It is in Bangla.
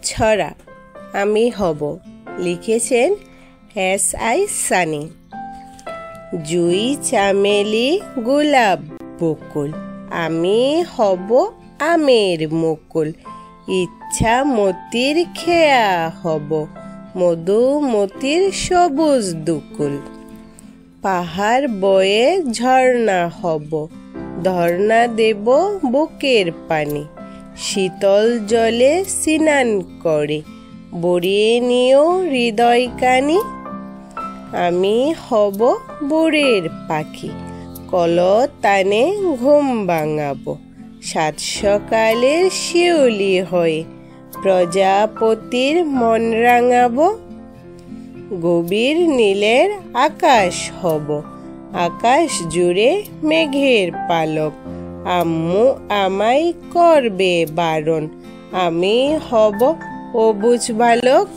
ছড়া আমি হব লিখেছেন SI সানি। জুই চামেলি গোলাপ বকুল আমি হব আমের মুকুল। ইচ্ছা মতির খেয়া হব মধুমতির সবুজ দুকুল। পাহাড় বয়ে ঝর্ণা হব ধর্ণা দেব বুকের পানি। শীতল জলে স্নান করে বড়িয়ে নিও হৃদয় কানি। আমি হব ভোরের পাখি কলতানে ঘুম ভাঙাবো। সাত সকালের শিউলি হয়ে প্রজাপতির মন রাঙাবো। গভীর নীলের আকাশ হব আকাশ জুড়ে মেঘের পালক। আম্মু আমায় করবে বারণ আমি হব অবুঝ বালক।